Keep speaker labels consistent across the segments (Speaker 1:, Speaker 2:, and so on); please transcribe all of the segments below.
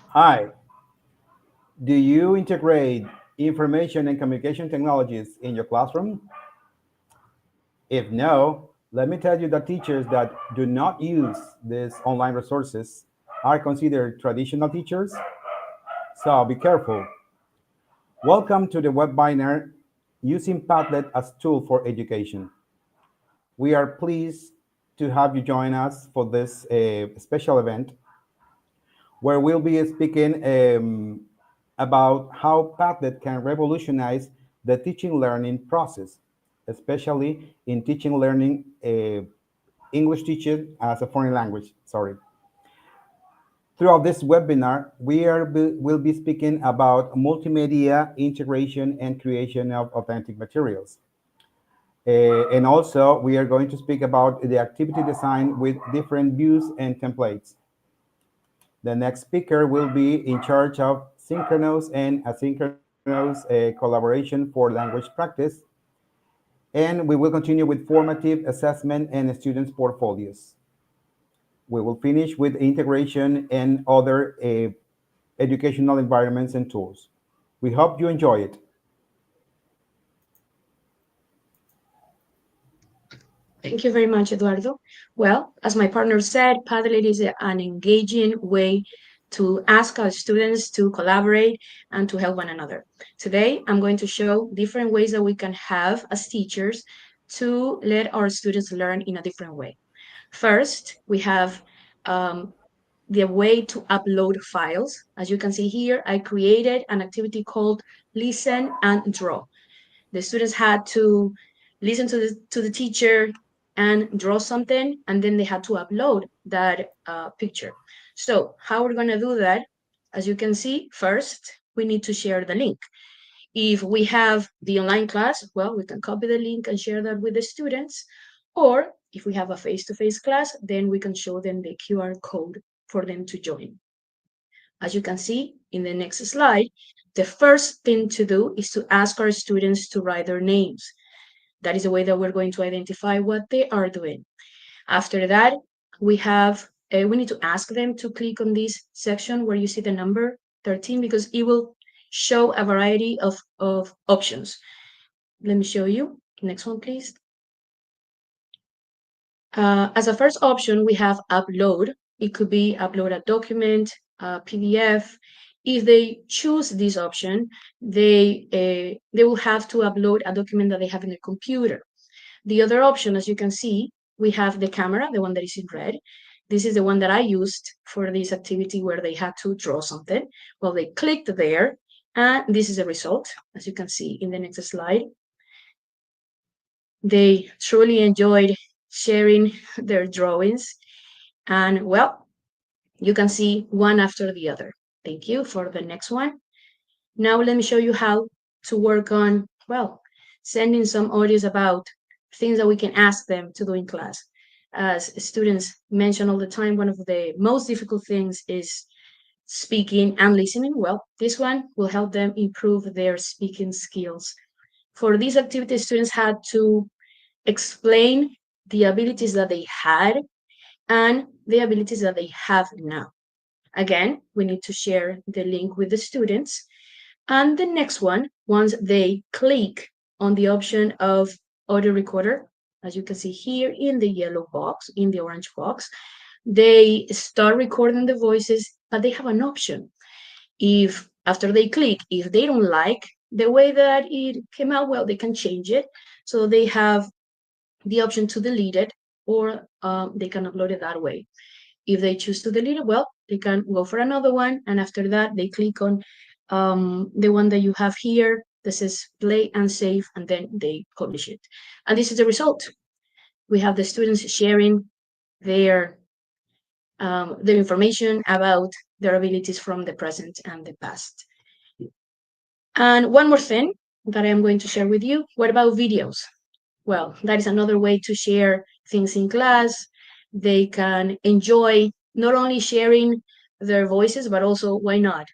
Speaker 1: Hi, do you integrate information and communication technologies in your classroom? If no, let me tell you that teachers that do not use these online resources are considered traditional teachers, so be careful. Welcome to the Webminar using Padlet as tool for education. We are pleased to have you join us for this special event where we'll be speaking about how Padlet can revolutionize the teaching learning process, especially in teaching learning English teaching as a foreign language. Sorry. Throughout this webinar, will be speaking about multimedia integration and creation of authentic materials. And also, we are going to speak about the activity design with different views and templates. The next speaker will be in charge of synchronous and asynchronous collaboration for language practice. And we will continue with formative assessment and students' portfolios. We will finish with integration and other educational environments and tools. We hope you enjoy it.
Speaker 2: Thank you very much, Eduardo. Well, as my partner said, Padlet is an engaging way to ask our students to collaborate and to help one another. Today, I'm going to show different ways that we can have as teachers to let our students learn in a different way. First, we have the way to upload files. As you can see here, I created an activity called Listen and Draw. The students had to listen to the teacher and draw something, and then they had to upload that picture. So how we're going to do that, as you can see, first we need to share the link. If we have the online class, well, we can copy the link and share that with the students. Or if we have a face-to-face class, then we can show them the QR code for them to join. As you can see in the next slide, the first thing to do is to ask our students to write their names. That is a way that we're going to identify what they are doing. After that, we need to ask them to click on this section where you see the number 13 because it will show a variety of options. Let me show you. Next one, please. As a first option, we have upload. It could be upload a document, a PDF. If they choose this option, they will have to upload a document that they have in their computer. The other option, as you can see, we have the camera, the one that is in red. This is the one that I used for this activity where they had to draw something. Well, they clicked there, and this is the result, as you can see in the next slide. They truly enjoyed sharing their drawings. And well, you can see one after the other. Thank you for the next one. Now let me show you how to work on, well, sending some audios about things that we can ask them to do in class. As students mention all the time, one of the most difficult things is speaking and listening. Well, this one will help them improve their speaking skills. For this activity, students had to explain the abilities that they had and the abilities that they have now. Again, we need to share the link with the students. And the next one, once they click on the option of audio recorder, as you can see here in the yellow box, in the orange box, they start recording the voices, but they have an option. If after they click, if they don't like the way that it came out, well, they can change it. So they have the option to delete it, or they can upload it that way. If they choose to delete it, well, they can go for another one. And after that, they click on the one that you have here. This is play and save, and then they publish it. And this is the result. We have the students sharing their information about their abilities from the present and the past. And one more thing that I am going to share with you. What about videos? Well, that is another way to share things in class. They can enjoy not only sharing their voices, but also, why not,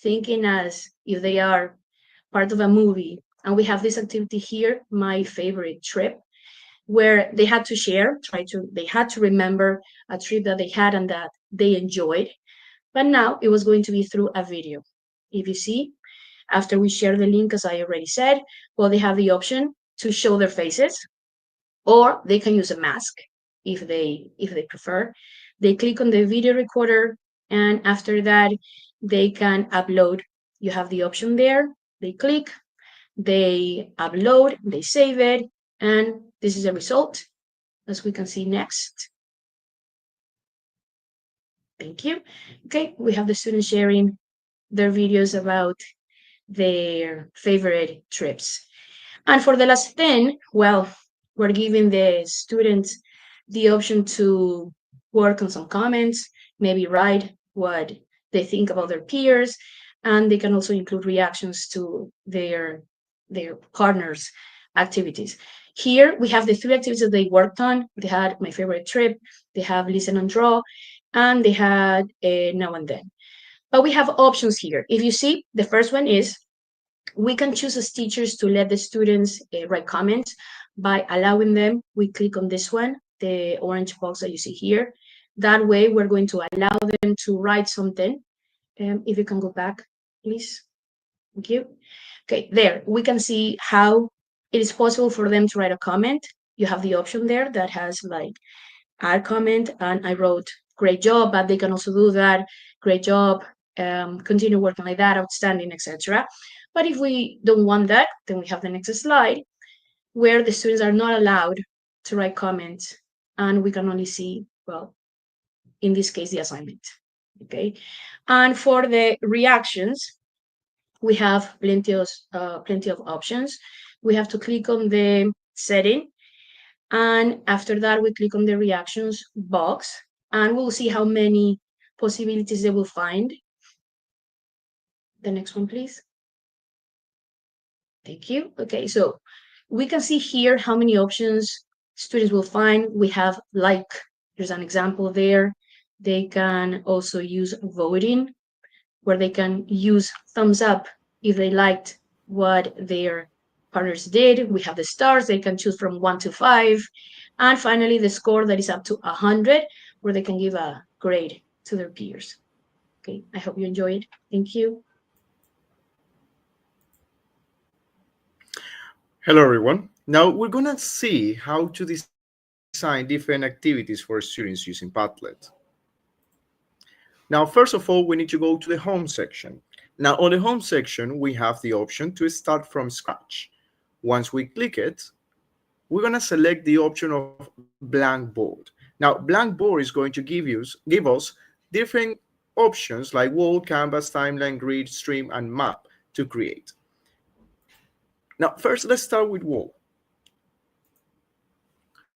Speaker 2: thinking as if they are part of a movie. And we have this activity here, My Favorite Trip. where they had to share, they had to remember a trip that they had and that they enjoyed. But now it was going to be through a video. If you see, after we share the link, as I already said, well, they have the option to show their faces, or they can use a mask if they prefer. They click on the video recorder, and after that, they can upload. You have the option there. They click, they upload, they save it, and this is the result, as we can see next. Thank you. Okay, we have the students sharing their videos about their favorite trips. And for the last 10, well, we're giving the students the option to work on some comments, maybe write what they think about their peers, and they can also include reactions to their partners' activities. Here we have the three activities that they worked on. They had my favorite trip, they have listen and draw, and they had now and then. But we have options here. If you see, the first one is we can choose as teachers to let the students write comments by allowing them. We click on this one, the orange box that you see here. That way, we're going to allow them to write something. If you can go back, please. Thank you. Okay, there, we can see how it is possible for them to write a comment. You have the option there that has like add comment, and I wrote great job, but they can also do that, great job, continue working like that, outstanding, etc. But if we don't want that, then we have the next slide where the students are not allowed to write comments, and we can only see, well, in this case, the assignment. Okay, and for the reactions, we have plenty of options. We have to click on the setting, and after that, we click on the reactions box, and we'll see how many possibilities they will find. The next one, please. Thank you. Okay, so we can see here how many options students will find. We have like, there's an example there. They can also use voting, where they can use thumbs up if they liked what their partners did. We have the stars, they can choose from 1 to 5. And finally, the score that is up to 100, where they can give a grade to their peers. Okay, I hope you enjoy it. Thank you.
Speaker 3: Hello, everyone. Now we're going to see how to design different activities for students using Padlet. Now, first of all, we need to go to the home section. Now, on the home section, we have the option to start from scratch. Once we click it, we're going to select the option of blank board. Now, blank board is going to give us different options like wall, canvas, timeline, grid, stream, and map to create. Now, first, let's start with wall.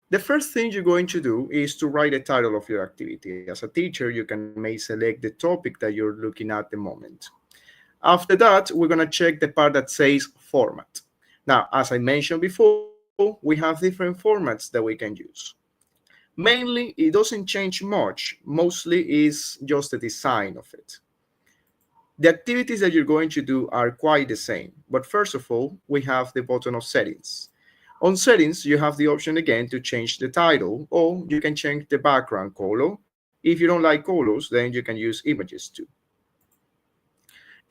Speaker 3: The first thing you're going to do is to write the title of your activity. As a teacher, you can may select the topic that you're looking at the moment. After that, we're going to check the part that says format. Now, as I mentioned before, we have different formats that we can use. Mainly, it doesn't change much. Mostly is just the design of it. The activities that you're going to do are quite the same. But first of all, we have the button of settings. On settings, you have the option again to change the title, or you can change the background color. If you don't like colors, then you can use images too.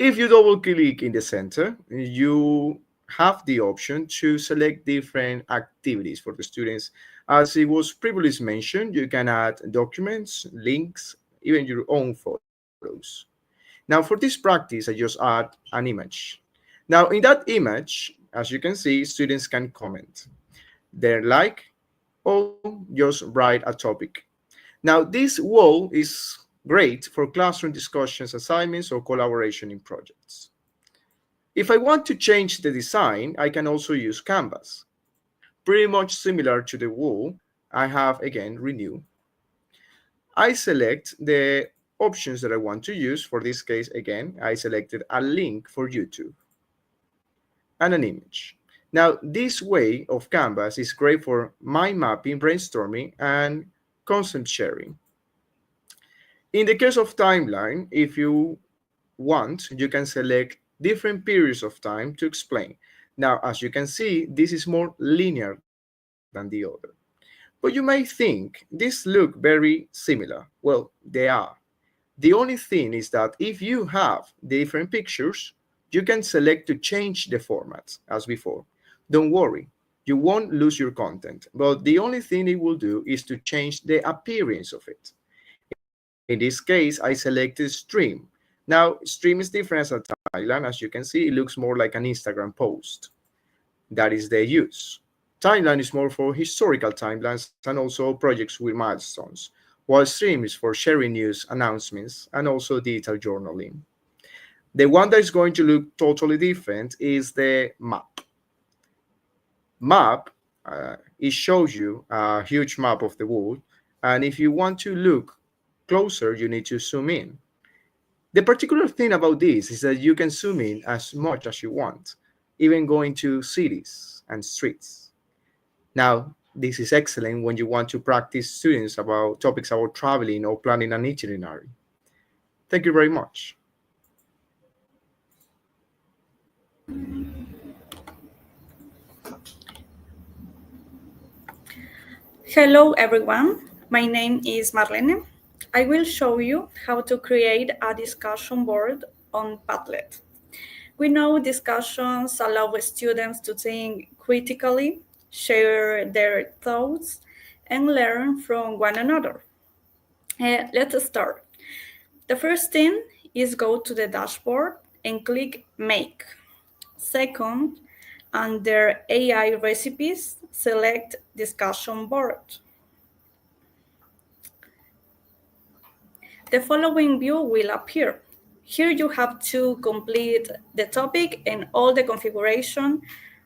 Speaker 3: If you double click in the center, you have the option to select different activities for the students. As it was previously mentioned, you can add documents, links, even your own photos. Now for this practice, I just add an image. Now in that image, as you can see, students can comment their like or just write a topic. Now this wall is great for classroom discussions, assignments, or collaboration in projects. If I want to change the design, I can also use Canvas. Pretty much similar to the wall, I have again renew. I select the options that I want to use. For this case, again, I selected a link for YouTube and an image. Now, this way of Canvas is great for mind mapping, brainstorming, and concept sharing. In the case of timeline, if you want, you can select different periods of time to explain. Now, as you can see, this is more linear than the wall. than the other. But you may think these look very similar. Well, they are. The only thing is that if you have different pictures, you can select to change the format as before. Don't worry, you won't lose your content, but the only thing it will do is to change the appearance of it. In this case, I selected stream. Now, stream is different as a timeline. As you can see, it looks more like an Instagram post. That is the use. Timeline is more for historical timelines and also projects with milestones, while stream is for sharing news, announcements, and also digital journaling. The one that is going to look totally different is the map. Map, it shows you a huge map of the world, and if you want to look closer, you need to zoom in. The particular thing about this is that you can zoom in as much as you want, even going to cities and streets. Now, this is excellent when you want to practice students about topics about traveling or planning an itinerary. Thank you very much.
Speaker 4: Hello everyone, my name is Marlene. I will show you how to create a discussion board on Padlet. We know discussions allow students to think critically, share their thoughts, and learn from one another. Let's start. The first thing is go to the dashboard and click Make. Second, under AI recipes, select Discussion Board. The following view will appear. Here you have to complete the topic and all the configuration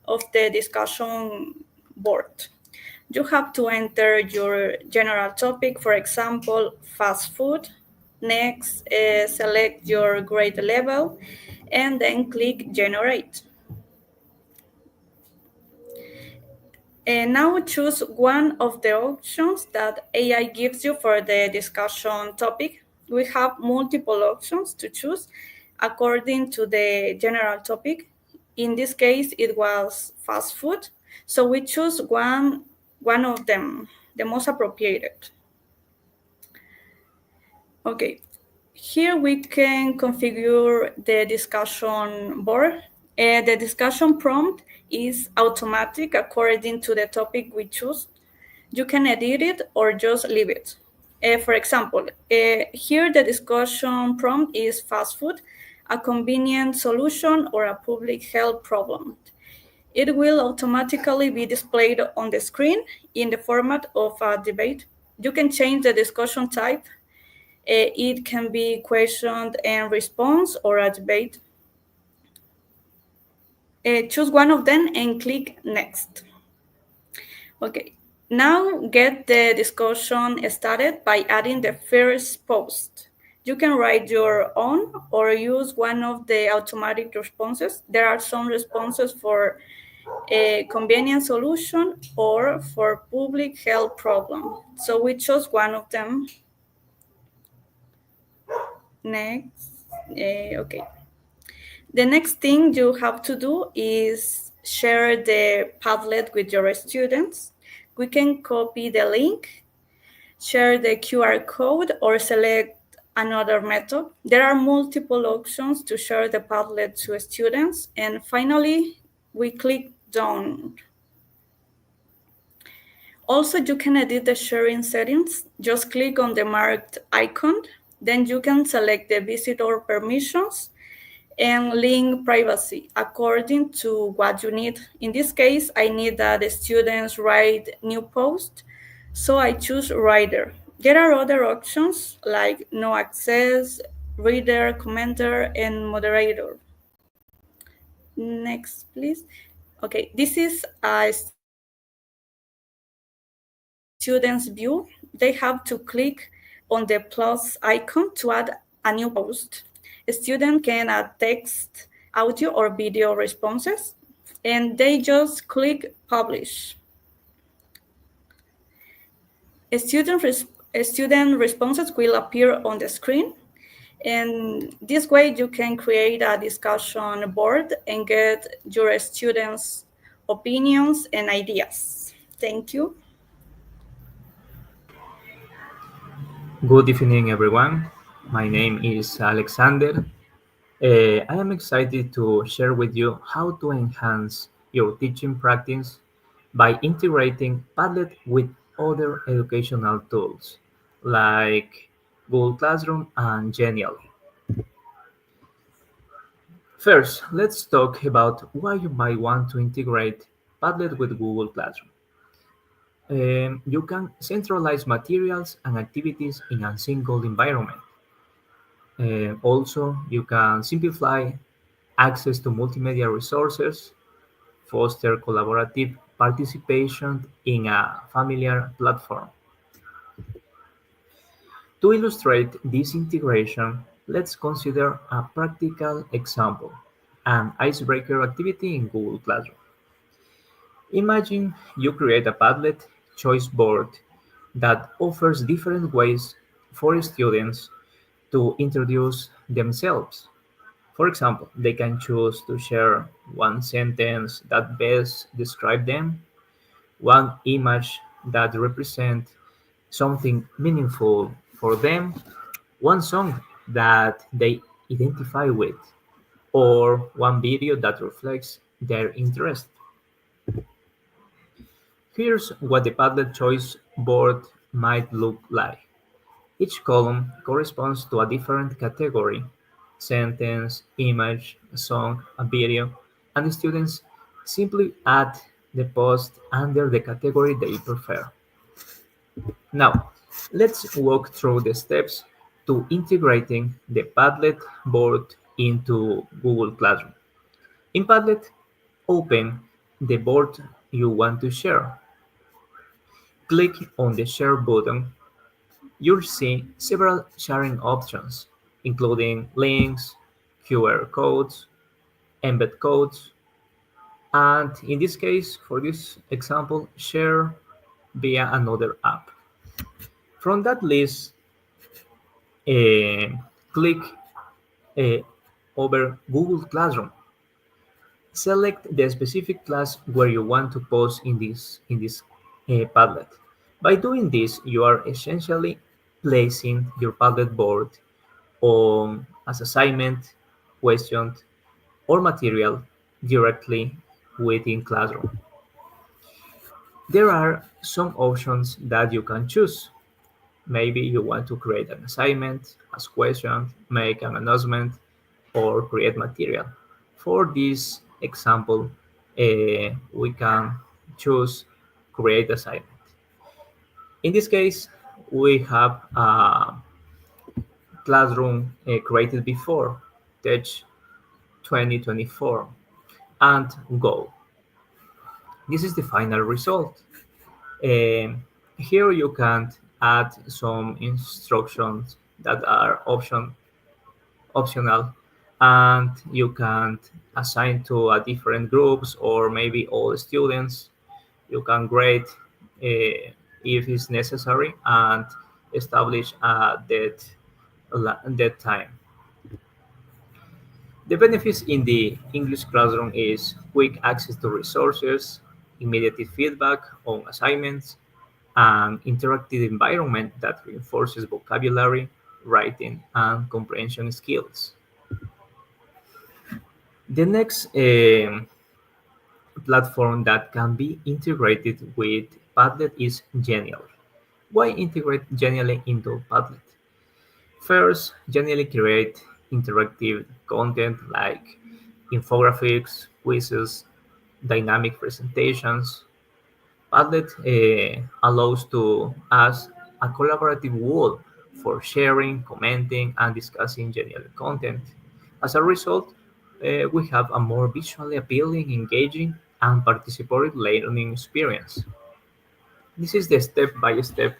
Speaker 4: of the discussion board. You have to enter your general topic, for example, fast food. Next, select your grade level and then click Generate. And now choose one of the options that AI gives you for the discussion topic. We have multiple options to choose according to the general topic. In this case, it was fast food. So we choose one of them, the most appropriate. Okay, here we can configure the discussion board. The discussion prompt is automatic according to the topic we choose. You can edit it or just leave it. For example, here the discussion prompt is fast food, a convenient solution or a public health problem. It will automatically be displayed on the screen in the format of a debate. You can change the discussion type. It can be question and response or a debate. Choose one of them and click Next. Okay, now get the discussion started by adding the first post. You can write your own or use one of the automatic responses. There are some responses for a convenient solution or for public health problem. So we chose one of them. Next, okay. The next thing you have to do is share the Padlet with your students. We can copy the link, share the QR code, or select another method. There are multiple options to share the Padlet to students. And finally, we click Done. Also, you can edit the sharing settings. Just click on the marked icon. Then you can select the visitor permissions and link privacy according to what you need. In this case, I need that the students write new post, so I choose writer. There are other options like no access, reader, commenter, and moderator. Next, please. Okay, this is a student's view. They have to click on the plus icon to add a new post. A student can add text, audio, or video responses, and they just click publish. Student responses will appear on the screen, and this way you can create a discussion board and get your students' opinions and ideas. Thank you.
Speaker 5: Good evening, everyone. My name is Alexander. I am excited to share with you how to enhance your teaching practice by integrating Padlet with other educational tools like Google Classroom and Genially. First, let's talk about why you might want to integrate Padlet with Google Classroom. You can centralize materials and activities in a single environment. Also, you can simplify access to multimedia resources, foster collaborative participation in a familiar platform. To illustrate this integration, let's consider a practical example, an icebreaker activity in Google Classroom. Imagine you create a Padlet choice board that offers different ways for students to introduce themselves. For example, they can choose to share one sentence that best describes them, one image that represents something meaningful for them, one song that they identify with, or one video that reflects their interest. Here's what the Padlet choice board might look like. Each column corresponds to a different category: sentence, image, a song, a video, and the students simply add the post under the category they prefer. Now, let's walk through the steps to integrating the Padlet board into Google Classroom. In Padlet, open the board you want to share. Click on the Share button. You'll see several sharing options, including links, QR codes, embed codes, and in this case, for this example, share via another app. From that list, uh, click uh, over Google Classroom. Select the specific class where you want to post in this Padlet. By doing this, you are essentially placing your Padlet board on as assignment, question, or material directly within Classroom. There are some options that you can choose. Maybe you want to create an assignment, ask questions, make an announcement, or create material. For this example, we can choose create assignment. In this case, we have a classroom created before, Tech 2024, and go. This is the final result. Here you can add some instructions that are optional, and you can assign to a different groups or maybe all students. You can grade if it's necessary and establish a dead time. The benefits in the English classroom is quick access to resources, immediate feedback on assignments, an interactive environment that reinforces vocabulary, writing, and comprehension skills. The next platform that can be integrated with Padlet is Genially. Why integrate Genially into Padlet? First, Genially create interactive content like infographics, quizzes, dynamic presentations. Padlet allows to us a collaborative wall for sharing, commenting, and discussing general content. As a result, we have a more visually appealing, engaging, and participatory learning experience. This is the step-by-step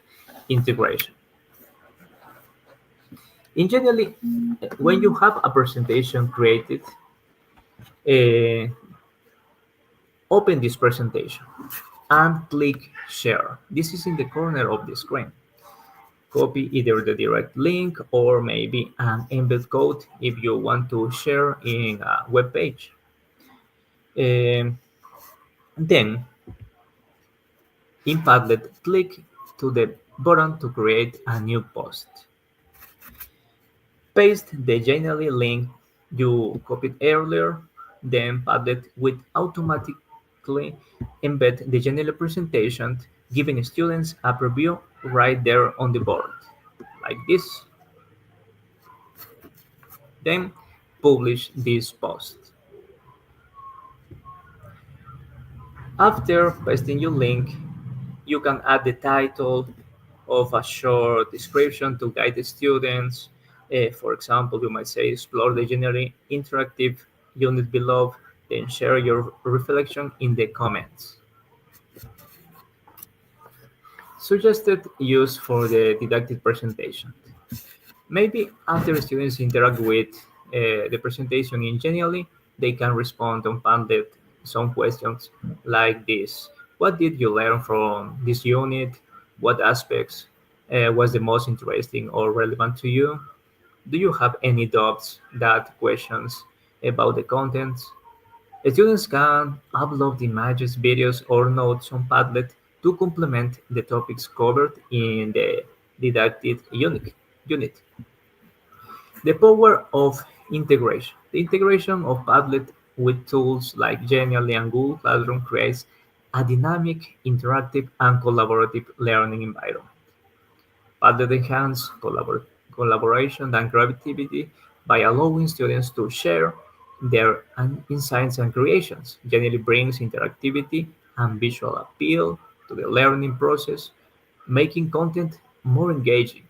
Speaker 5: integration. In generally, when you have a presentation created, uh, open this presentation and click Share. This is in the corner of the screen. Copy either the direct link or maybe an embed code if you want to share in a web page. Um, then In Padlet, click to the button to create a new post. Paste the Genially link you copied earlier, then Padlet will automatically embed the Genially presentation, giving students a preview right there on the board, like this. Then publish this post. After pasting your link, you can add the title of a short description to guide the students. For example, you might say, explore the generally interactive unit below, then share your reflection in the comments. Suggested use for the didactic presentation. Maybe after students interact with the presentation in Genially, they can respond on Padlet some questions like this. What did you learn from this unit? What aspects was the most interesting or relevant to you? Do you have any doubts, that questions about the contents? Students can upload images, videos, or notes on Padlet to complement the topics covered in the didactic unit. The power of integration. The integration of Padlet with tools like Genially and Google Classroom creates a dynamic, interactive, and collaborative learning environment. Padlet enhances collaboration and creativity by allowing students to share their insights and creations. Genially brings interactivity and visual appeal to the learning process, making content more engaging.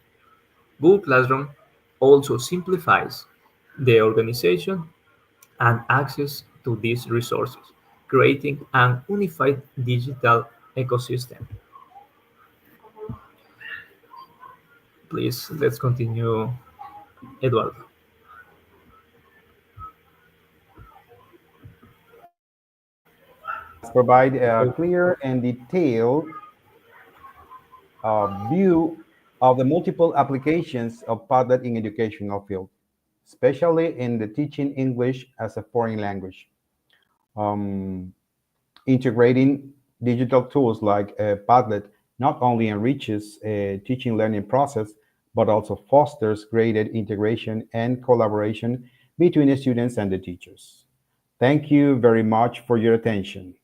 Speaker 5: Google Classroom also simplifies the organization and access to these resources, creating an unified digital ecosystem. Please, let's continue, Eduardo.
Speaker 1: Yes, provide a clear and detailed view of the multiple applications of Padlet in educational field, especially in the teaching English as a foreign language. Um, Integrating digital tools like Padlet not only enriches a teaching learning process, but also fosters greater integration and collaboration between the students and the teachers. Thank you very much for your attention.